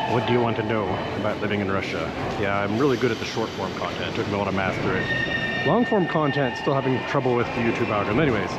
What do you want to know about living in Russia? Yeah, I'm really good at the short form content. It took me a while to master it. Long form content, still having trouble with the YouTube algorithm. Anyways,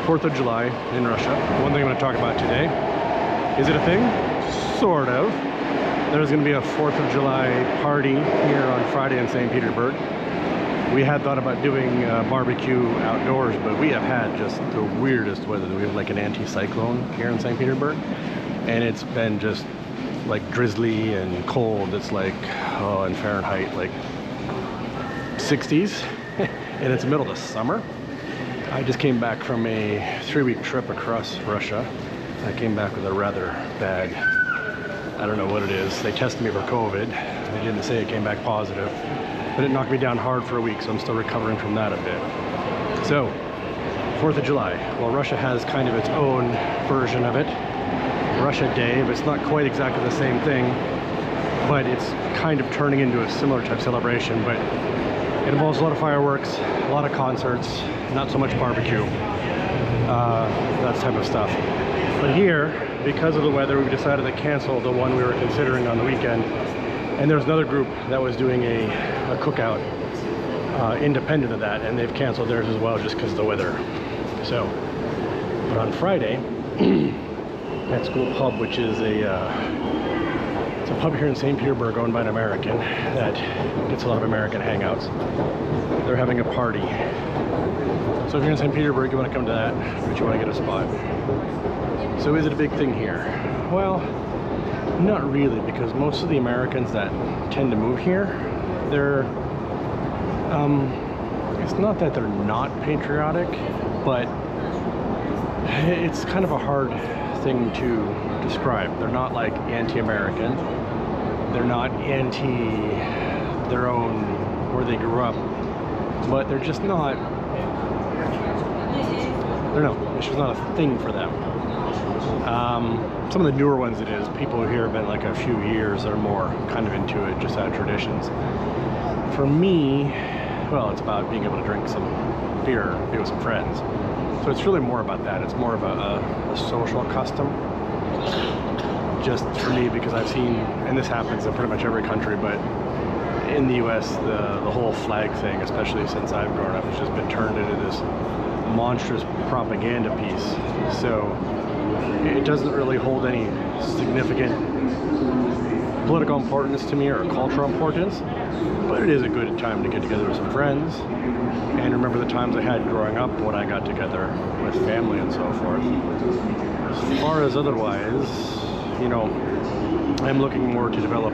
4th of July in Russia. One thing I'm going to talk about today. Is it a thing? Sort of. There's going to be a 4th of July party here on Friday in St. Petersburg. We had thought about doing barbecue outdoors, but we have had just the weirdest weather. We have like an anti-cyclone here in St. Petersburg, and it's been just like drizzly and cold. It's like, oh, in Fahrenheit, like 60s, and it's the middle of the summer. I just came back from a 3-week trip across Russia. I came back with a rather bad, I don't know what it is. They tested me for COVID. They didn't say it came back positive, but it knocked me down hard for a week, so I'm still recovering from that a bit. So, 4th of July. Well, Russia has kind of its own version of it. Russia Day, but it's not quite exactly the same thing, but it's kind of turning into a similar type celebration, but it involves a lot of fireworks, a lot of concerts, not so much barbecue, that type of stuff. But here, because of the weather, we've decided to cancel the one we were considering on the weekend, and there's another group that was doing a cookout independent of that, and they've canceled theirs as well just because of the weather. So, but on Friday, at School Pub, which is it's a pub here in St. Petersburg owned by an American that gets a lot of American hangouts. They're having a party. So if you're in St. Petersburg, you want to come to that, but you want to get a spot. So is it a big thing here? Well, not really, because most of the Americans that tend to move here, they're, it's not that they're not patriotic, but it's kind of a hard thing to describe. They're not like anti-American. They're not anti their own where they grew up, but they're just not, I don't know, it's just not a thing for them. Some of the newer ones it is. People here have been like a few years or more kind of into it, just out of traditions. For me, well, it's about being able to drink some beer, be with some friends. So it's really more about that. It's more of a social custom. Just for me, because I've seen, and this happens in pretty much every country, but in the US, the whole flag thing, especially since I've grown up, has just been turned into this monstrous propaganda piece. So it doesn't really hold any significant political importance to me or cultural importance, but it is a good time to get together with some friends and remember the times I had growing up when I got together with family and so forth. As far as otherwise, you know, I'm looking more to develop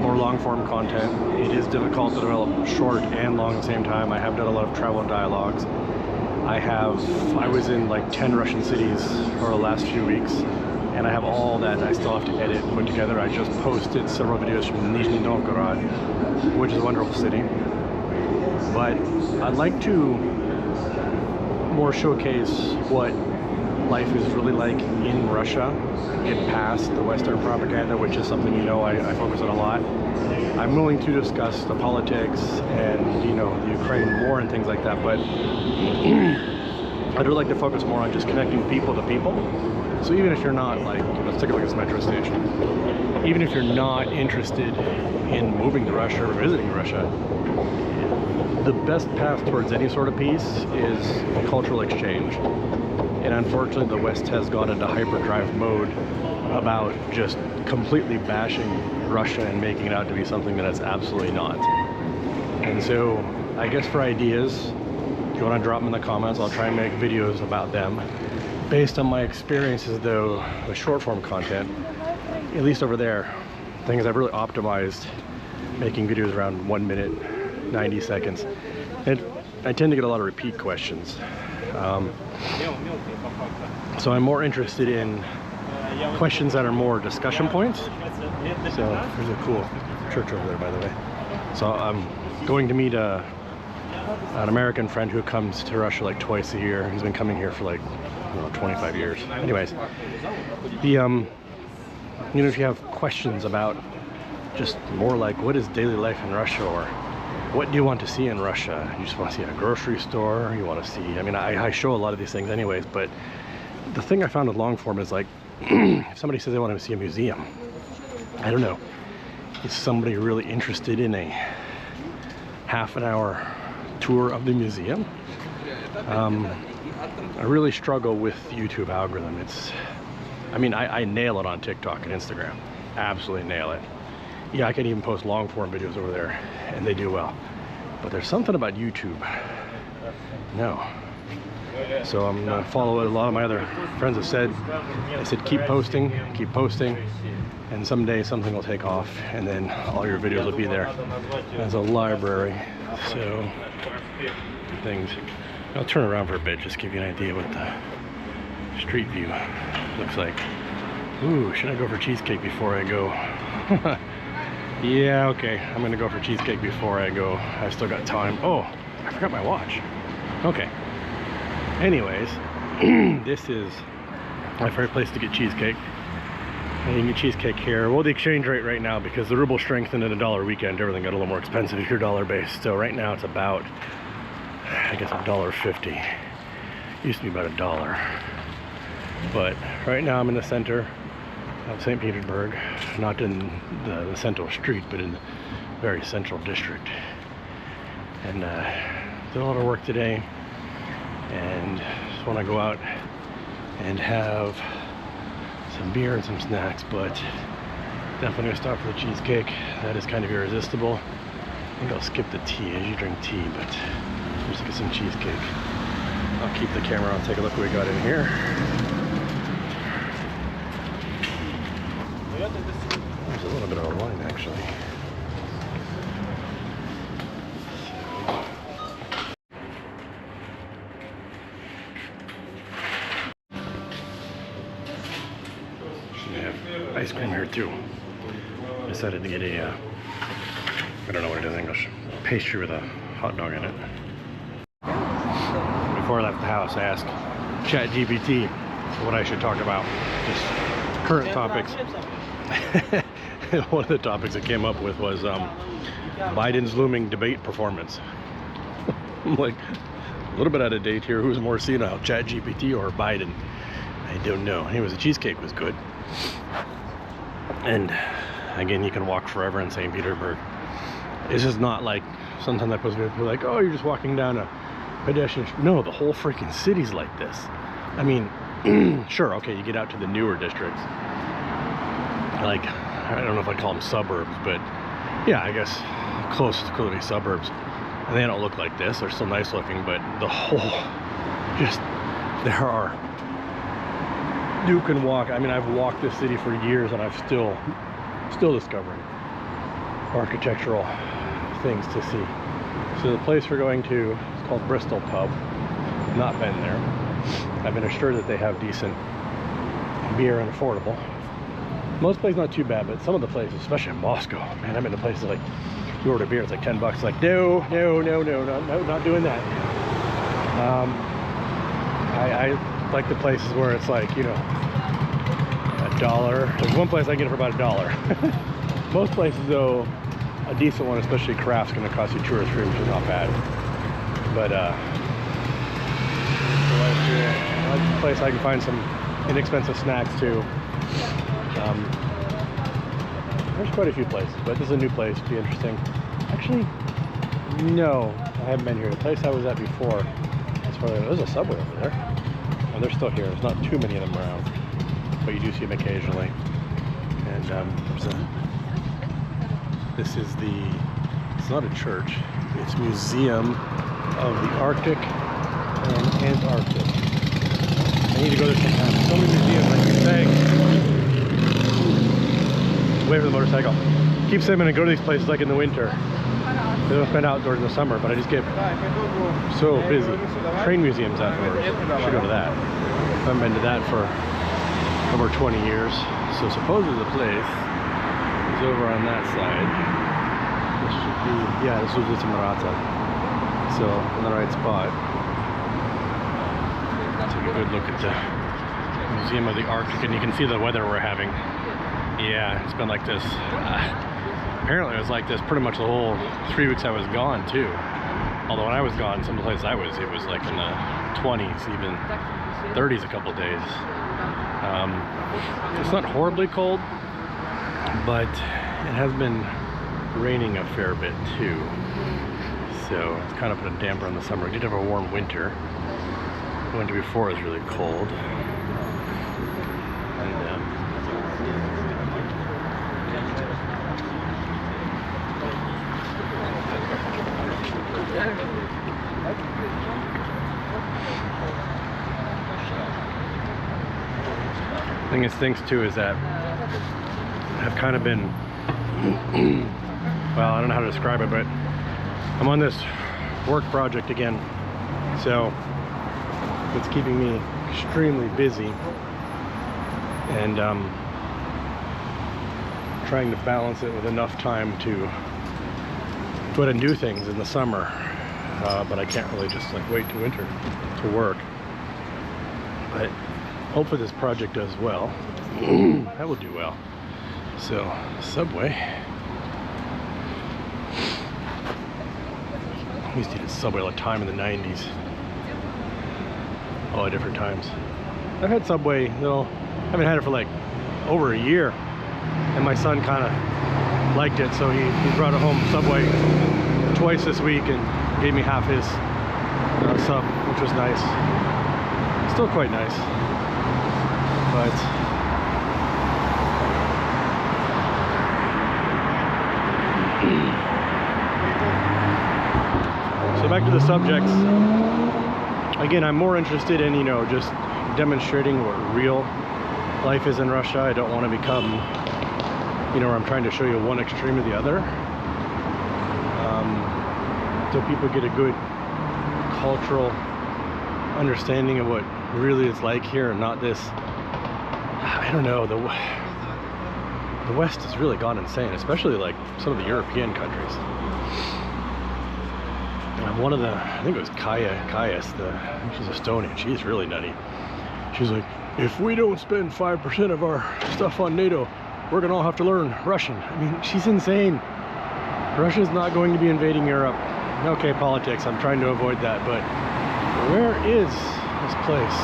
more long-form content. It is difficult to develop short and long at the same time. I have done a lot of travel dialogues. I was in like 10 Russian cities for the last few weeks, and I have all that I still have to edit and put together. I just posted several videos from Nizhny Novgorod, which is a wonderful city. But I'd like to more showcase what life is really like in Russia, get past the Western propaganda, which is something, you know, I focus on a lot. I'm willing to discuss the politics and, you know, the Ukraine war and things like that, but I'd really like to focus more on just connecting people to people. So even if you're not like, let's take a look at this metro station. Even if you're not interested in moving to Russia or visiting Russia, the best path towards any sort of peace is cultural exchange. And unfortunately, the West has gone into hyperdrive mode about just completely bashing Russia and making it out to be something that it's absolutely not. And so, I guess for ideas, if you want to drop them in the comments, I'll try and make videos about them. Based on my experiences, though, with short form content, at least over there, things I've really optimized making videos around 1 minute, 90 seconds. And I tend to get a lot of repeat questions. So I'm more interested in questions that are more discussion points. So there's a cool church over there, by the way. So I'm going to meet an American friend who comes to Russia like twice a year. He's been coming here for like, you know, 25 years. Anyways, the you know, if you have questions about just more like what is daily life in Russia, or what do you want to see in Russia? You just want to see a grocery store, you want to see, I mean, I show a lot of these things anyways, but the thing I found with long form is like, if somebody says they want to see a museum, I don't know, is somebody really interested in a half an hour tour of the museum? I really struggle with the YouTube algorithm. I mean, I nail it on TikTok and Instagram. Absolutely nail it. Yeah, I can even post long form videos over there and they do well. But there's something about YouTube. No. So I'm gonna follow what a lot of my other friends have said. They said keep posting, and someday something will take off and then all your videos will be there as a library. So things. I'll turn around for a bit, just give you an idea what the street view looks like. Ooh, should I go for cheesecake before I go? Yeah, okay, I'm gonna go for cheesecake before I go. I've still got time. Oh, I forgot my watch. Okay. Anyways, this is my favorite place to get cheesecake. And you can get cheesecake here. Well, the exchange rate right now, because the ruble strengthened in a dollar weekend, everything got a little more expensive if you're dollar based. So right now it's about, I guess, $1.50. Used to be about $1. But right now I'm in the center of St. Petersburg, not in the central street, but in the very central district. And did a lot of work today, and just want to go out and have some beer and some snacks, but definitely gonna stop for the cheesecake. That is kind of irresistible. I think I'll skip the tea. I usually drink tea, but just get some cheesecake. I'll keep the camera on, take a look what we got in here. There's a little bit of a line actually. They have ice cream here too. I decided to get a, I don't know what it is in English, pastry with a hot dog in it. Before I left the house, I asked ChatGPT what I should talk about, just current topics. One of the topics it came up with was Biden's looming debate performance. I'm like, a little bit out of date here. Who's more senile, ChatGPT or Biden? I don't know. Anyways, the cheesecake was good. And again, you can walk forever in St. Petersburg. It's just not like, sometimes I post videos, people are like, oh, you're just walking down a pedestrian. No, the whole freaking city's like this. I mean, sure, okay, you get out to the newer districts. Like, I don't know if I call them suburbs, but yeah, I guess close to the suburbs. And they don't look like this. They're still nice looking, but the whole, just, there are, you can walk. I mean, I've walked this city for years and I've still discovering architectural things to see. So the place we're going to is called Bristol Pub. Not been there. I've been assured that they have decent beer and affordable. Most places not too bad, but some of the places, especially in Moscow, man, I've been to places like, you order beer, it's like $10. Like, no, not doing that. I like the places where it's like, you know, $1. There's one place I get it for about $1. Most places though, a decent one, especially craft's gonna cost you 2 or 3, which is not bad. But I like the place I can find some inexpensive snacks too. There's quite a few places, but this is a new place, be interesting. Actually, no, I haven't been here. The place I was at before, as far as, there's a Subway over there. And they're still here. There's not too many of them around, but you do see them occasionally. And this is it's not a church, it's Museum of the Arctic and Antarctic. I need to go there sometime. So many museums, like you're saying. Wait for the motorcycle. Keep saying I'm gonna go to these places like in the winter. They don't spend outdoors in the summer, but I just get so busy. Train museums afterwards. Should go to that. I haven't been to that for over 20 years. So supposedly the place is over on that side. This should be, yeah, this was just Marata. So in the right spot. Take a good look at the Museum of the Arctic, and you can see the weather we're having. Yeah, it's been like this. Apparently it was like this pretty much the whole 3 weeks I was gone too. Although when I was gone, some of the places I was, it was like in the 20s, even 30s a couple days. It's not horribly cold, but it has been raining a fair bit too, so it's kind of put a damper on the summer. We did have a warm winter. The winter before was really cold, and the thing that stinks too is that I've kind of been well, I don't know how to describe it, but I'm on this work project again, so it's keeping me extremely busy, and trying to balance it with enough time to go ahead and do things in the summer, but I can't really just like wait to winter to work. But hopefully this project does well. That will do well. So, Subway. I used to eat at Subway all the time in the 90s. All at different times. I've had Subway, you know, I haven't had it for like over a year. And my son kind of liked it, so he brought it home Subway twice this week and gave me half his sub, which was nice. Still quite nice. But so back to the subjects. Again, I'm more interested in, you know, just demonstrating what real life is in Russia. I don't want to become, you know, where I'm trying to show you one extreme or the other. So people get a good cultural understanding of what really it's like here, and not this, I don't know, the West has really gone insane, especially like some of the European countries. One of the, I think it was Kayas, she's Estonian, she's really nutty. She's like, if we don't spend 5% of our stuff on NATO, we're gonna all have to learn Russian. I mean, she's insane. Russia's not going to be invading Europe. Okay, politics, I'm trying to avoid that, but where is this place?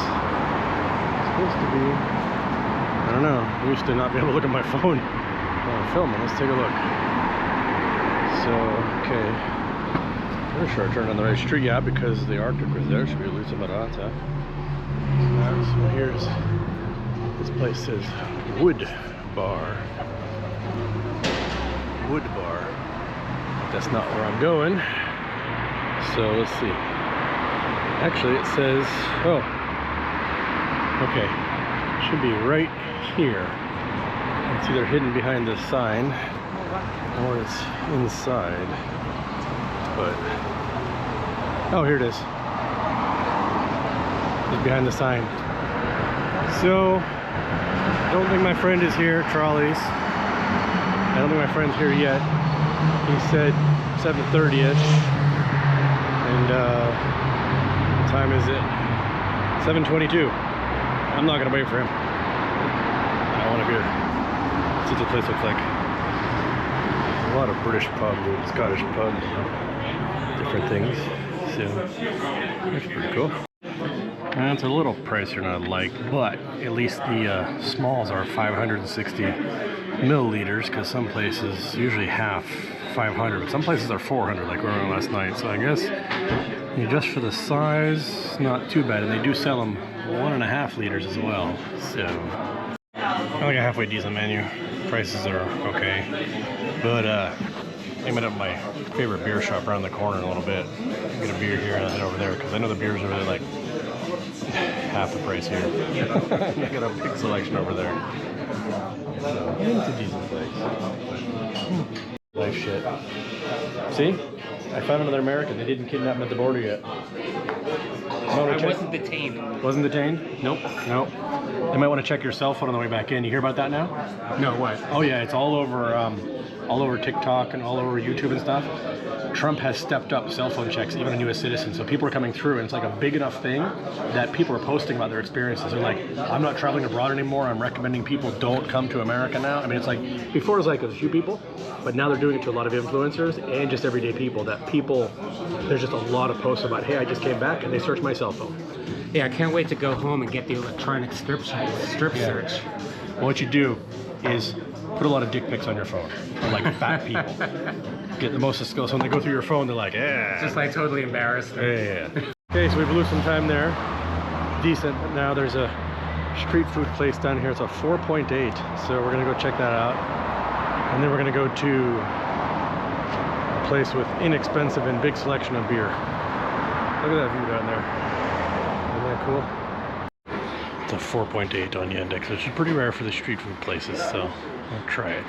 It's supposed to be, I don't know, I used to not be able to look at my phone while I'm filming. Let's take a look. So, okay. Pretty sure I turned on the right street, yeah, because the Arctic was there. Should be Lusa Barata. So here's, this place says Wood Bar. Wood Bar. But that's not where I'm going. So let's see. Actually, it says, oh, okay. Should be right here. It's either hidden behind this sign or it's inside. But oh, here it is. It's behind the sign. So I don't think my friend is here. Trolleys. I don't think my friend's here yet. He said 7:30ish, and what time is it? 7:22. I'm not gonna wait for him. I want to hear. That's what the place looks like. A lot of British pubs, Scottish pubs. Different things, so that's pretty cool. And it's a little pricier than I'd like, but at least the smalls are 560 milliliters, because some places usually half 500, but some places are 400, like we were on last night. So I guess, you know, just for the size, not too bad. And they do sell them 1.5 liters as well. So I like a halfway decent menu. Prices are okay, but I met up my favorite beer shop around the corner in a little bit. Get a beer here and head over there, because I know the beers are really like half the price here. They got a big selection over there. So it's a decent place. Nice shit. See? I found another American. They didn't kidnap him at the border yet. I wasn't detained. Wasn't detained? Nope. Nope. They might want to check your cell phone on the way back in. You hear about that now? No, what? Oh yeah, it's all over TikTok and all over YouTube and stuff. Trump has stepped up cell phone checks, even on U.S. citizens. So people are coming through, and it's like a big enough thing that people are posting about their experiences. They're like, I'm not traveling abroad anymore. I'm recommending people don't come to America now. I mean, it's like, before it was like a few people, but now they're doing it to a lot of influencers and just everyday people. There's just a lot of posts about, hey, I just came back, and they searched my cell phone. Yeah, I can't wait to go home and get the electronic strip search. What you do is put a lot of dick pics on your phone. Or like fat people get the most skills. So when they go through your phone, they're like, yeah. Just like totally embarrassed. Yeah. Okay, so we've lose some time there. Decent, but now there's a street food place down here. It's a 4.8, so we're gonna go check that out. And then we're gonna go to a place with inexpensive and big selection of beer. Look at that view down there. Isn't that cool? It's a 4.8 on the index, which is pretty rare for the street food places, so I'll try it.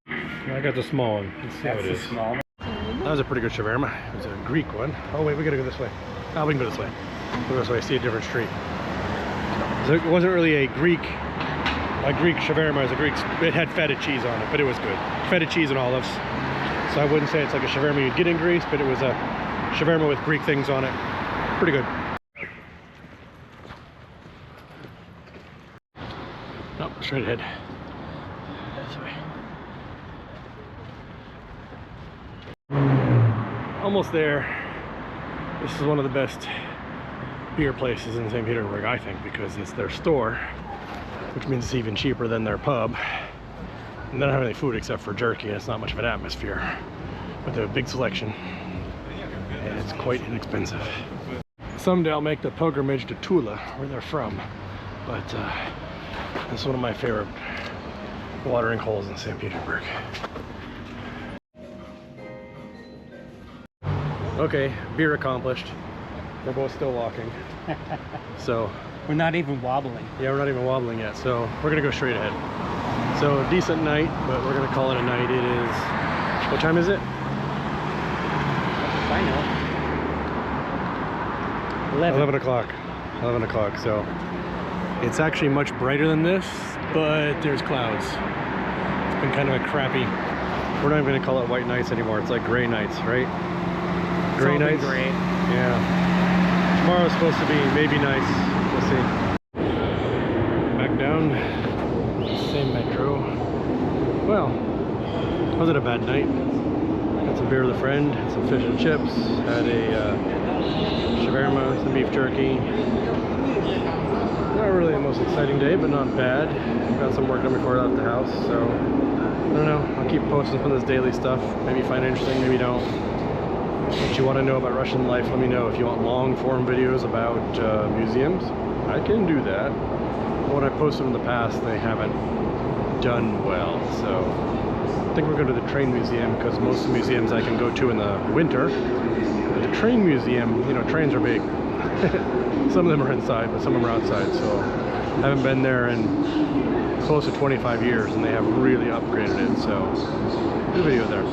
I got the small one. Let's see how it is. Small. That was a pretty good shaverma. It was a Greek one. Oh wait, we gotta go this way. Oh, we can go this way. Go this way, see a different street. So it wasn't really a Greek shaverma. It was a Greek, it had feta cheese on it, but it was good. Feta cheese and olives. So I wouldn't say it's like a shaverma you'd get in Greece, but it was a shaverma with Greek things on it. Pretty good. Oh, straight ahead. This way. Almost there. This is one of the best beer places in St. Petersburg, I think, because it's their store, which means it's even cheaper than their pub. And they don't have any food except for jerky, and it's not much of an atmosphere. But they have a big selection, and it's quite inexpensive. Someday I'll make the pilgrimage to Tula, where they're from. But it's one of my favorite watering holes in St. Petersburg. Okay, beer accomplished. We're both still walking. So We're not even wobbling. yeah, we're not even wobbling yet, so we're gonna go straight ahead. So decent night, but we're gonna call it a night. It is, what time is it? I know. 11 o'clock. 11 o'clock, so it's actually much brighter than this, but there's clouds. It's been kind of a crappy, we're not even gonna call it white nights anymore. It's like gray nights, right? Gray nights? Gray. Yeah. Tomorrow's supposed to be maybe nice. We'll see. Back down. Same metro. Well, wasn't a bad night. Had some beer with a friend, had some fish and chips, had a shaverma, some beef jerky. Not really the most exciting day, but not bad. Got some work done before I left the house, so I don't know. I'll keep posting some of this daily stuff. Maybe find it interesting, maybe don't. What you want to know about Russian life, let me know. If you want long form videos about museums, I can do that. But when I posted in the past, they haven't done well. So I think we're going to the train museum, because most of the museums I can go to in the winter. But the train museum, you know, trains are big. Some of them are inside, but some of them are outside. So I haven't been there in close to 25 years, and they have really upgraded it. So good video there.